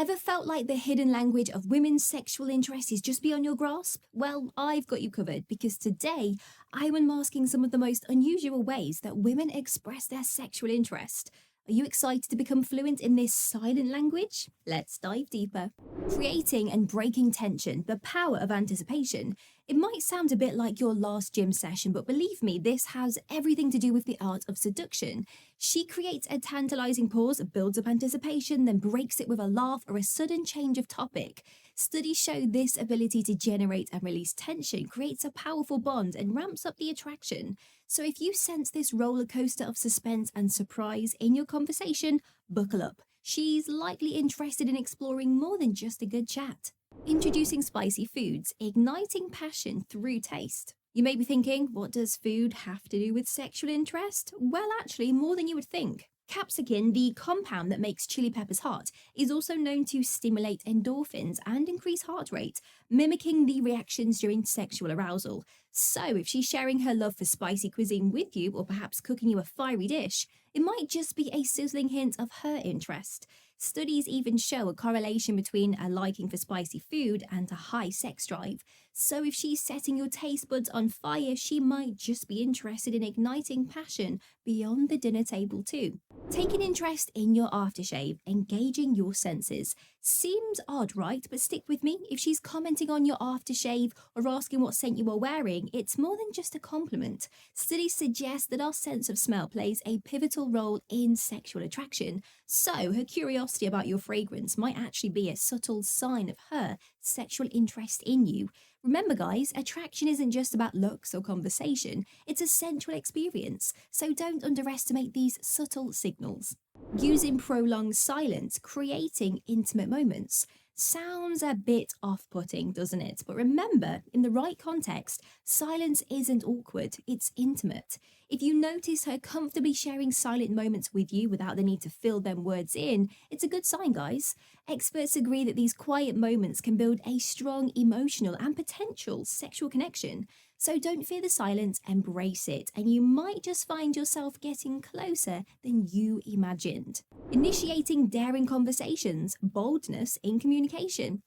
Ever felt like the hidden language of women's sexual interest is just beyond your grasp? Well, I've got you covered because today I'm unmasking some of the most unusual ways that women express their sexual interest. Are you excited to become fluent in this silent language? Let's dive deeper. Creating and breaking tension, the power of anticipation. It might sound a bit like your last gym session, but believe me, this has everything to do with the art of seduction. She creates a tantalizing pause, builds up anticipation, then breaks it with a laugh or a sudden change of topic. Studies show this ability to generate and release tension creates a powerful bond and ramps up the attraction. So if you sense this roller coaster of suspense and surprise in your conversation, buckle up. She's likely interested in exploring more than just a good chat. Introducing spicy foods, igniting passion through taste. You may be thinking, what does food have to do with sexual interest? Well, actually, more than you would think. Capsicum, the compound that makes chili peppers hot, is also known to stimulate endorphins and increase heart rate, mimicking the reactions during sexual arousal. So if she's sharing her love for spicy cuisine with you, or perhaps cooking you a fiery dish, it might just be a sizzling hint of her interest. Studies even show a correlation between a liking for spicy food and a high sex drive. So if she's setting your taste buds on fire, she might just be interested in igniting passion beyond the dinner table too. Taking interest in your aftershave, engaging your senses. Seems odd, right? But stick with me. If she's commenting on your aftershave or asking what scent you are wearing, it's more than just a compliment. Studies suggest that our sense of smell plays a pivotal role in sexual attraction. So her curiosity about your fragrance might actually be a subtle sign of her sexual interest in you. Remember guys, attraction isn't just about looks or conversation, it's a sensual experience, so don't underestimate these subtle signals. Using prolonged silence, creating intimate moments. Sounds a bit off-putting, doesn't it? But remember, in the right context, silence isn't awkward, it's intimate. If you notice her comfortably sharing silent moments with you without the need to fill them words in, it's a good sign, guys. Experts agree that these quiet moments can build a strong emotional and potential sexual connection. So don't fear the silence, embrace it, and you might just find yourself getting closer than you imagined. Initiating daring conversations, boldness in communication.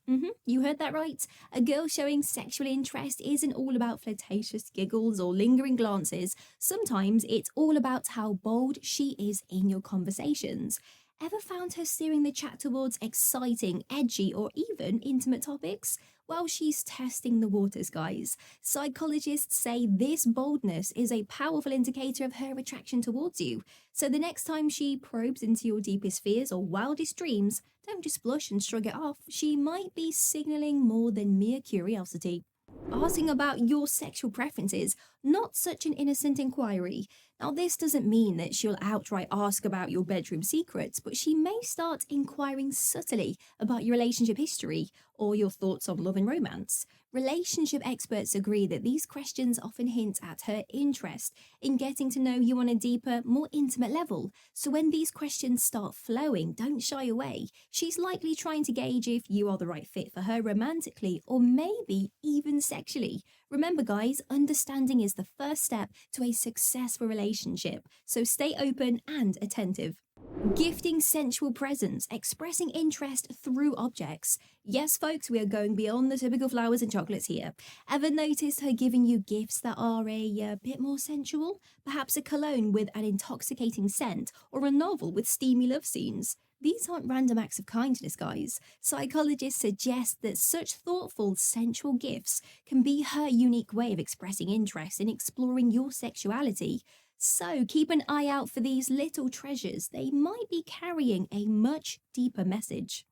You heard that right. A girl showing sexual interest isn't all about flirtatious giggles or lingering glances. Sometimes it's all about how bold she is in your conversations. Ever found her steering the chat towards exciting, edgy, or even intimate topics? Well, she's testing the waters, guys. Psychologists say this boldness is a powerful indicator of her attraction towards you. So the next time she probes into your deepest fears or wildest dreams, don't just blush and shrug it off. She might be signaling more than mere curiosity. Asking about your sexual preferences, not such an innocent inquiry. Now, this doesn't mean that she'll outright ask about your bedroom secrets, but she may start inquiring subtly about your relationship history or your thoughts on love and romance. Relationship experts agree that these questions often hint at her interest in getting to know you on a deeper, more intimate level. So when these questions start flowing, don't shy away. She's likely trying to gauge if you are the right fit for her romantically or maybe even sexually. Remember guys, understanding is the first step to a successful relationship, so stay open and attentive. Gifting sensual presence, expressing interest through objects. Yes, folks, we are going beyond the typical flowers and chocolates here. Ever noticed her giving you gifts that are a bit more sensual? Perhaps a cologne with an intoxicating scent or a novel with steamy love scenes. These aren't random acts of kindness, guys. Psychologists suggest that such thoughtful, sensual gifts can be her unique way of expressing interest in exploring your sexuality. So keep an eye out for these little treasures. They might be carrying a much deeper message.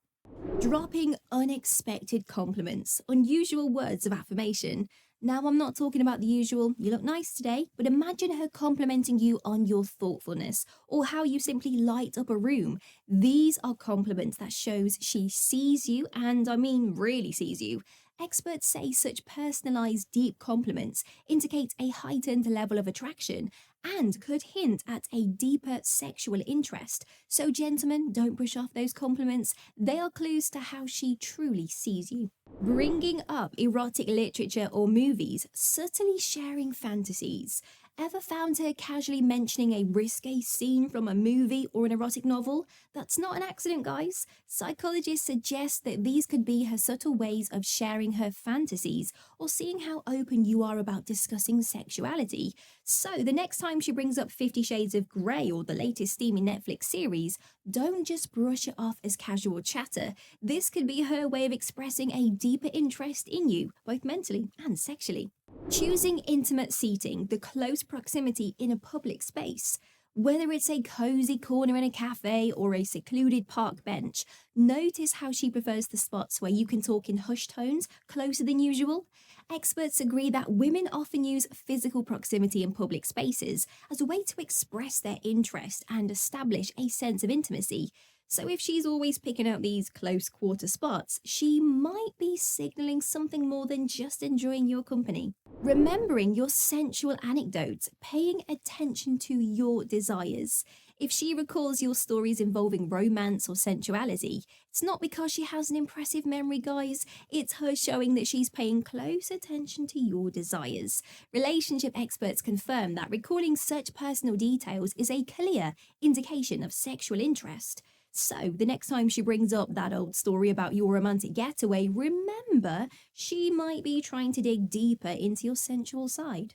Dropping unexpected compliments, unusual words of affirmation. Now, I'm not talking about the usual, you look nice today, but imagine her complimenting you on your thoughtfulness or how you simply light up a room. These are compliments that shows she sees you, and I mean really sees you. Experts say such personalized, deep compliments indicate a heightened level of attraction and could hint at a deeper sexual interest. So gentlemen, don't brush off those compliments. They are clues to how she truly sees you. Bringing up erotic literature or movies, subtly sharing fantasies. Ever found her casually mentioning a risque scene from a movie or an erotic novel? That's not an accident, guys. Psychologists suggest that these could be her subtle ways of sharing her fantasies or seeing how open you are about discussing sexuality. So, the next time she brings up 50 Shades of Grey or the latest steamy Netflix series, don't just brush it off as casual chatter. This could be her way of expressing a deeper interest in you, both mentally and sexually. Choosing intimate seating, the close proximity in a public space. Whether it's a cozy corner in a cafe or a secluded park bench, notice how she prefers the spots where you can talk in hushed tones, closer than usual. Experts agree that women often use physical proximity in public spaces as a way to express their interest and establish a sense of intimacy. So if she's always picking out these close quarter spots, she might be signaling something more than just enjoying your company. Remembering your sensual anecdotes, paying attention to your desires. If she recalls your stories involving romance or sensuality, it's not because she has an impressive memory, guys. It's her showing that she's paying close attention to your desires. Relationship experts confirm that recalling such personal details is a clear indication of sexual interest. So, the next time she brings up that old story about your romantic getaway, remember she might be trying to dig deeper into your sensual side.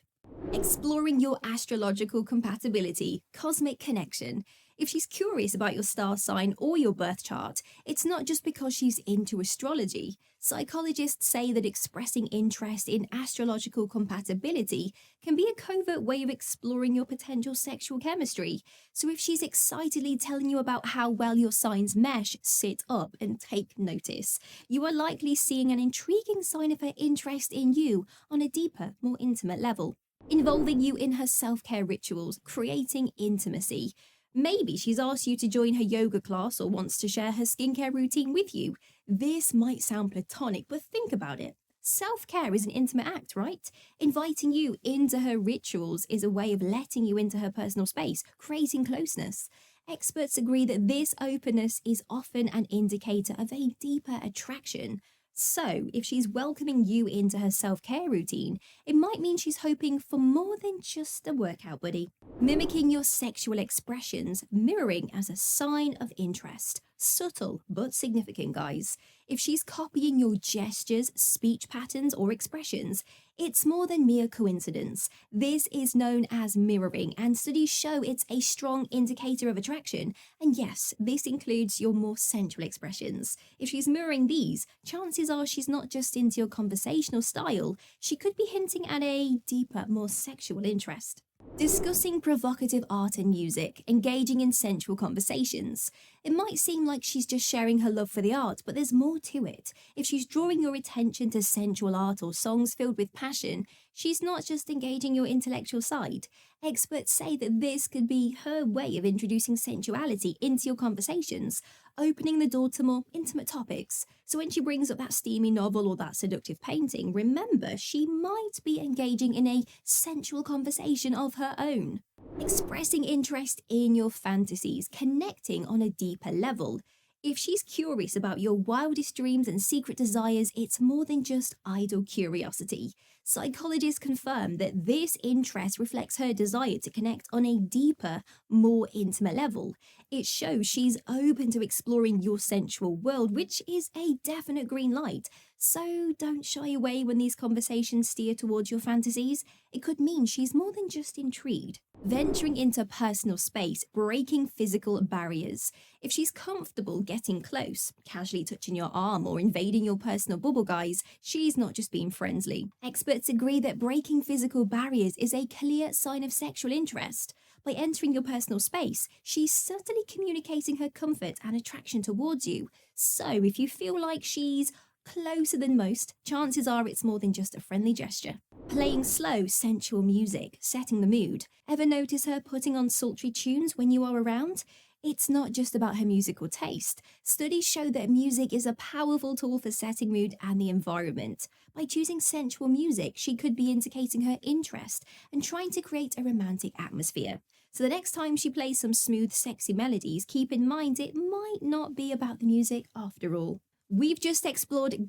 Exploring your astrological compatibility, cosmic connection. If she's curious about your star sign or your birth chart, it's not just because she's into astrology. Psychologists say that expressing interest in astrological compatibility can be a covert way of exploring your potential sexual chemistry. So if she's excitedly telling you about how well your signs mesh, sit up and take notice. You are likely seeing an intriguing sign of her interest in you on a deeper, more intimate level. Involving you in her self-care rituals, creating intimacy. Maybe she's asked you to join her yoga class or wants to share her skincare routine with you. This might sound platonic, but think about it. Self-care is an intimate act, right? Inviting you into her rituals is a way of letting you into her personal space, creating closeness. Experts agree that this openness is often an indicator of a deeper attraction. So, if she's welcoming you into her self-care routine, it might mean she's hoping for more than just a workout buddy. Mimicking your sexual expressions, mirroring as a sign of interest. Subtle but significant, guys. If she's copying your gestures, speech patterns, or expressions, it's more than mere coincidence. This is known as mirroring, and studies show it's a strong indicator of attraction. And yes, this includes your more sensual expressions. If she's mirroring these, chances are she's not just into your conversational style, she could be hinting at a deeper, more sexual interest. Discussing provocative art and music, engaging in sensual conversations. It might seem like she's just sharing her love for the art, but there's more to it. If she's drawing your attention to sensual art or songs filled with passion, she's not just engaging your intellectual side. Experts say that this could be her way of introducing sensuality into your conversations, opening the door to more intimate topics. So when she brings up that steamy novel or that seductive painting, remember she might be engaging in a sensual conversation of her own. Expressing interest in your fantasies, connecting on a deeper level. If she's curious about your wildest dreams and secret desires, it's more than just idle curiosity. Psychologists confirm that this interest reflects her desire to connect on a deeper, more intimate level. It shows she's open to exploring your sensual world, which is a definite green light. So don't shy away when these conversations steer towards your fantasies. It could mean she's more than just intrigued. Venturing into personal space, breaking physical barriers. If she's comfortable getting close, casually touching your arm or invading your personal bubble, guys, she's not just being friendly. Experts agree that breaking physical barriers is a clear sign of sexual interest. By entering your personal space, she's subtly communicating her comfort and attraction towards you. So if you feel like she's closer than most, chances are it's more than just a friendly gesture. Playing slow, sensual music, setting the mood. Ever notice her putting on sultry tunes when you are around? It's not just about her musical taste. Studies show that music is a powerful tool for setting mood and the environment. By choosing sensual music, she could be indicating her interest and trying to create a romantic atmosphere. So the next time she plays some smooth, sexy melodies, keep in mind it might not be about the music after all. We've just explored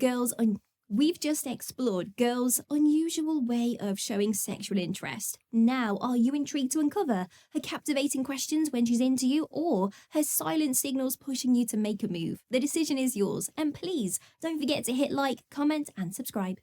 We've just explored girls' unusual way of showing sexual interest. Now, are you intrigued to uncover her captivating questions when she's into you, or her silent signals pushing you to make a move? The decision is yours, and please don't forget to hit like, comment, and subscribe.